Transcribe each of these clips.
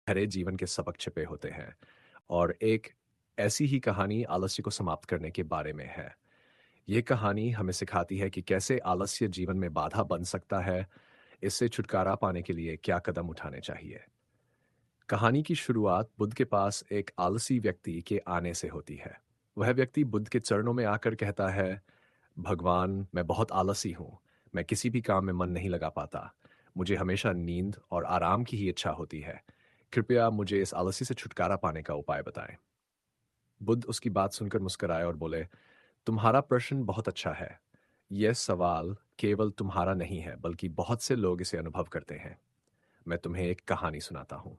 गहरे जीवन के सबक छिपे होते हैं और एक ऐसी ही कहानी आलस्य को समाप्त करने के बारे में है। ये कहानी हमें सिखाती है कि कैसे आलस्य जीवन में बाधा बन सकता है, इससे छुटकारा पाने के लिए क्या कदम उठाने चाहिए। कहानी की शुरुआत बुद्ध के पास एक आलसी व्यक्ति के आने से होती है। वह व्यक्ति बुद्ध के चरणों में आकर कहता है, भगवान, मैं बहुत आलसी हूँ। मैं किसी भी काम में मन नहीं लगा पाता। मुझे हमेशा नींद और आराम की ही इच्छा होती है। कृपया मुझे इस आलसी से छुटकारा पाने का उपाय बताएं। बुद्ध उसकी बात सुनकर मुस्कुराए और बोले, तुम्हारा प्रश्न बहुत अच्छा है। यह सवाल केवल तुम्हारा नहीं है, बल्कि बहुत से लोग इसे अनुभव करते हैं। मैं तुम्हें एक कहानी सुनाता हूँ।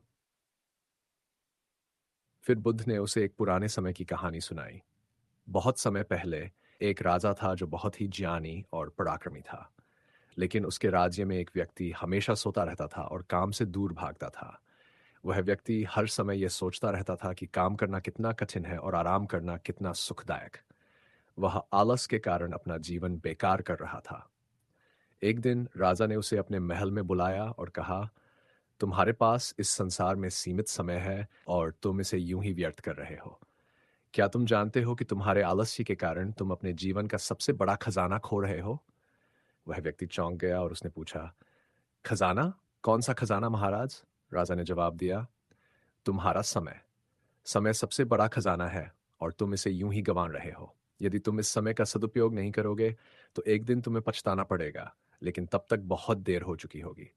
फिर बुद्ध ने उसे एक पुराने समय की कहानी सुनाई। बहुत समय पहले एक राजा था जो बहुत ही ज्ञानी और पराक्रमी था। लेकिन उसके राज्य में एक व्यक्ति हमेशा सोता रहता था और काम से दूर भागता था। वह व्यक्ति हर समय यह सोचता रहता था कि काम करना कितना कठिन है और आराम करना कितना सुखदायक। वह आलस के कारण अपना जीवन बेकार कर रहा था। एक दिन राजा ने उसे अपने महल में बुलाया और कहा, तुम्हारे पास इस संसार में सीमित समय है और तुम इसे यूं ही व्यर्थ कर रहे हो। क्या तुम जानते हो कि तुम्हारे आलस्य के कारण तुम अपने जीवन का सबसे बड़ा खजाना खो रहे हो? वह व्यक्ति चौंक गया और उसने पूछा, खजाना? कौन सा खजाना महाराज? राजा ने जवाब दिया, तुम्हारा समय। समय सबसे बड़ा खजाना है और तुम इसे यूं ही गंवा रहे हो। यदि तुम इस समय का सदुपयोग नहीं करोगे, तो एक दिन तुम्हें पछताना पड़ेगा, लेकिन तब तक बहुत देर हो चुकी होगी।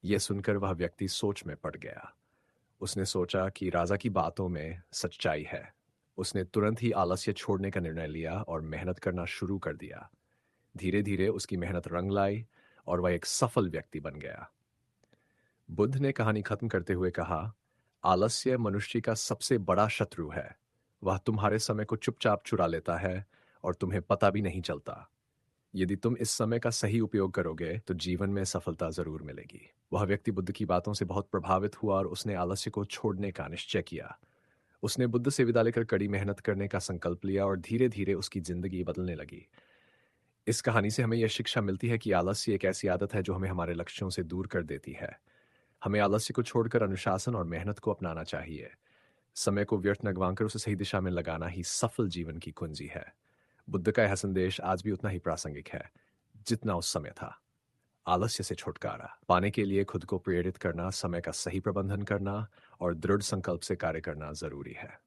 यह सुनकर वह व्यक्ति सोच में पड़ गया। उसने सोचा कि राजा की बातों में सच्चाई है। उसने तुरंत ही आलस्य छोड़ने का निर्णय लिया और मेहनत करना शुरू कर दिया। धीरे धीरे उसकी मेहनत रंग लाई और वह एक सफल व्यक्ति बन गया। बुद्ध ने कहानी खत्म करते हुए कहा, आलस्य मनुष्य का सबसे बड़ा शत्रु है। वह तुम्हारे समय को चुपचाप चुरा लेता है और तुम्हें पता भी नहीं चलता। यदि तुम इस समय का सही उपयोग करोगे तो जीवन में सफलता जरूर मिलेगी। वह व्यक्ति बुद्ध की बातों से बहुत प्रभावित हुआ और उसने आलस्य को छोड़ने का निश्चय किया। उसने बुद्ध से विदा लेकर कड़ी मेहनत करने का संकल्प लिया और धीरे धीरे उसकी जिंदगी बदलने लगी। इस कहानी से हमें यह शिक्षा मिलती है कि आलस्य एक ऐसी आदत है जो हमें हमारे लक्ष्यों से दूर कर देती है। हमें आलस्य को छोड़कर अनुशासन और मेहनत को अपनाना चाहिए। समय को व्यर्थ न गंवाकर उसे सही दिशा में लगाना ही सफल जीवन की कुंजी है। बुद्ध का यह संदेश आज भी उतना ही प्रासंगिक है जितना उस समय था। आलस्य से छुटकारा पाने के लिए खुद को प्रेरित करना, समय का सही प्रबंधन करना और दृढ़ संकल्प से कार्य करना जरूरी है।